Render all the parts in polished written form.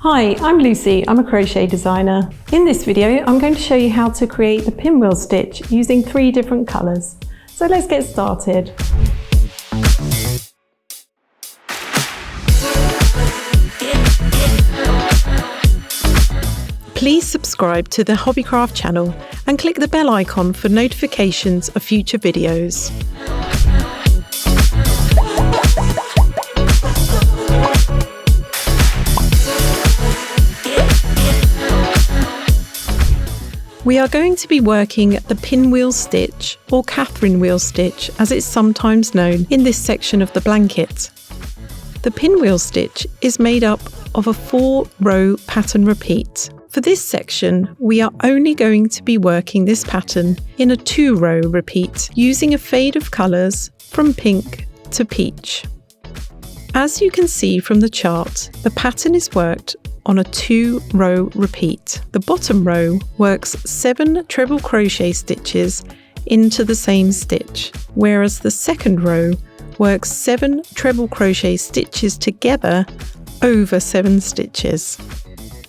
Hi, I'm Lucy. I'm a crochet designer. In this video, I'm going to show you how to create the pinwheel stitch using 3 different colours. So let's get started. Please subscribe to the Hobbycraft channel and click the bell icon for notifications of future videos. We are going to be working the pinwheel stitch, or Catherine wheel stitch as it's sometimes known, in this section of the blanket. The pinwheel stitch is made up of a 4-row pattern repeat. For this section, we are only going to be working this pattern in a 2-row repeat using a fade of colours from pink to peach. As you can see from the chart, the pattern is worked on a 2-row repeat. The bottom row works 7 treble crochet stitches into the same stitch, whereas the second row works 7 treble crochet stitches together over 7 stitches.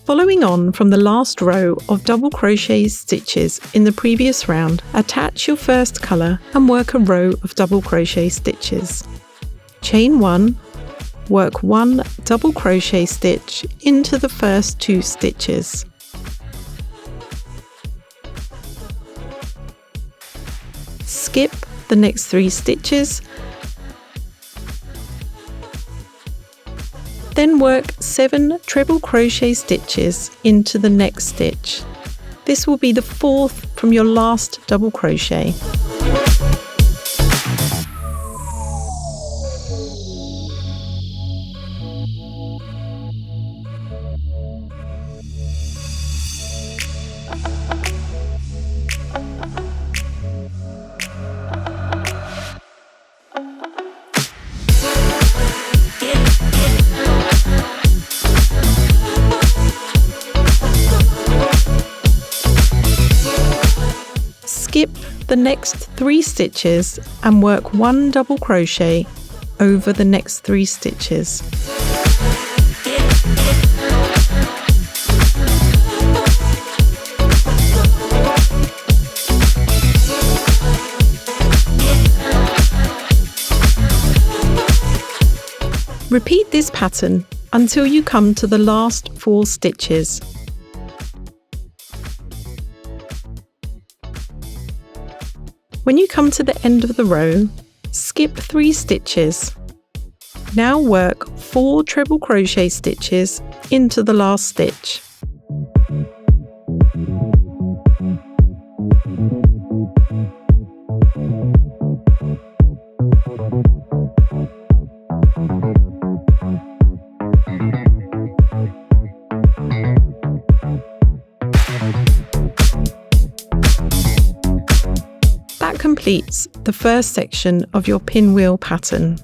Following on from the last row of double crochet stitches in the previous round, attach your first colour and work a row of double crochet stitches. Chain 1, work 1 double crochet stitch into the first 2 stitches. Skip the next 3 stitches, then work 7 treble crochet stitches into the next stitch. This will be the 4th from your last double crochet. Skip the next 3 stitches and work 1 double crochet over the next 3 stitches. Repeat this pattern until you come to the last 4 stitches. When you come to the end of the row, skip 3 stitches. Now work 4 treble crochet stitches into the last stitch. That completes the first section of your pinwheel pattern.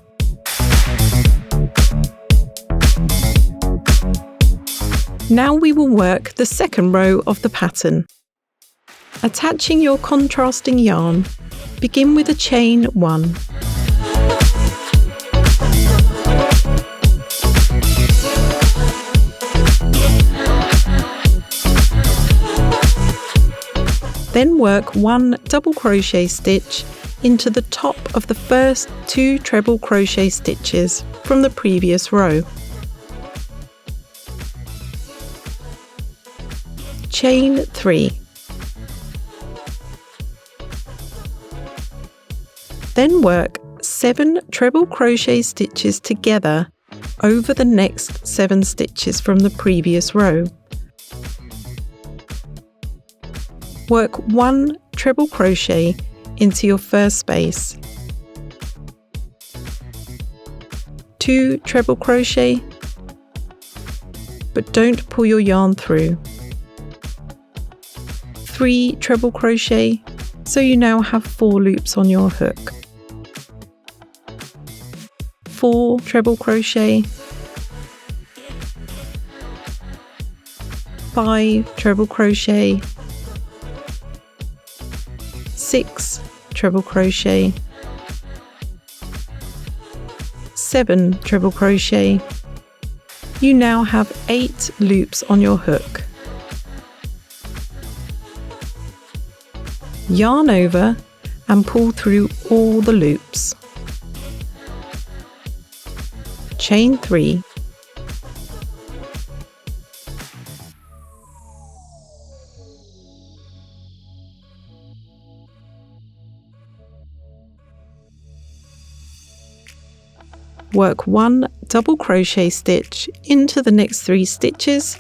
Now we will work the second row of the pattern. Attaching your contrasting yarn, begin with a chain 1. Then work 1 double crochet stitch into the top of the first 2 treble crochet stitches from the previous row. Chain 3. Then work 7 treble crochet stitches together over the next 7 stitches from the previous row. Work 1 treble crochet into your first space, 2 treble crochet, but don't pull your yarn through, 3 treble crochet, so you now have 4 loops on your hook, 4 treble crochet, 5 treble crochet, 6 treble crochet, 7 treble crochet, You now have 8 loops on your hook. Yarn over and pull through all the loops. Chain 3. Work 1 double crochet stitch into the next 3 stitches.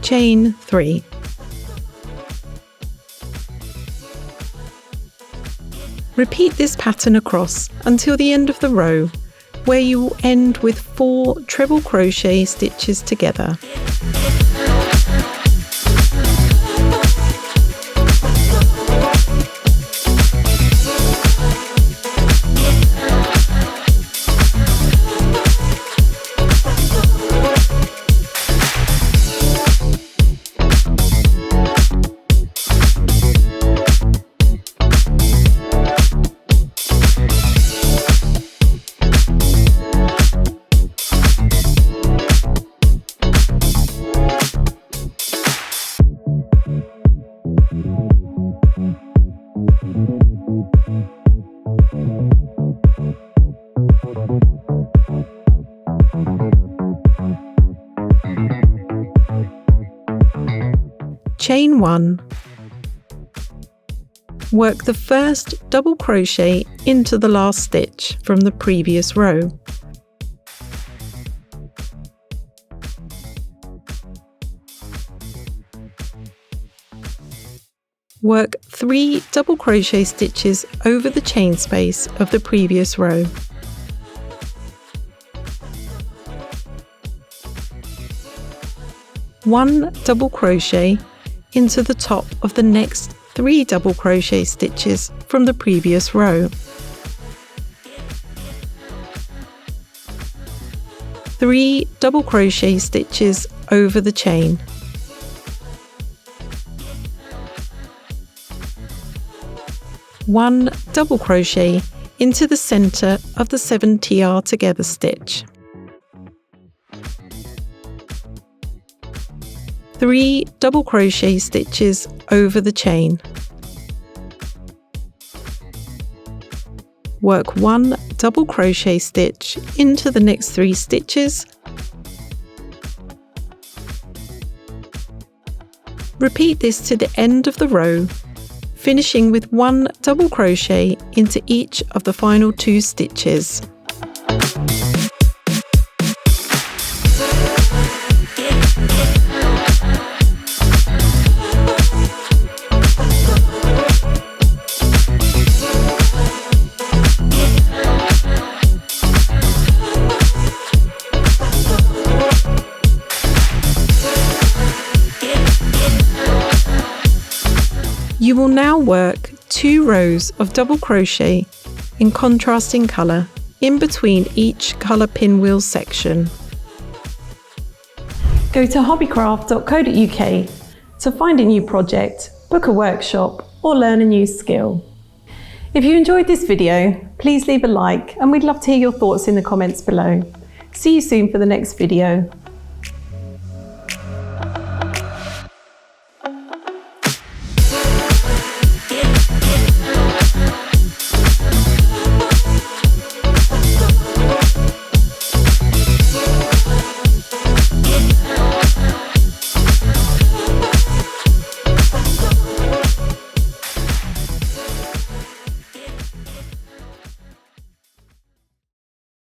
Chain 3. Repeat this pattern across until the end of the row, where you will end with 4 treble crochet stitches together. Chain 1. Work the first double crochet into the last stitch from the previous row. Work 3 double crochet stitches over the chain space of the previous row. One double crochet into the top of the next 3 double crochet stitches from the previous row. 3 double crochet stitches over the chain. One double crochet into the center of the 7 TR together stitch. 3 double crochet stitches over the chain. Work 1 double crochet stitch into the next 3 stitches. Repeat this to the end of the row, finishing with 1 double crochet into each of the final 2 stitches. You will now work 2 rows of double crochet in contrasting colour in between each colour pinwheel section. Go to hobbycraft.co.uk to find a new project, book a workshop or learn a new skill. If you enjoyed this video, please leave a like and we'd love to hear your thoughts in the comments below. See you soon for the next video.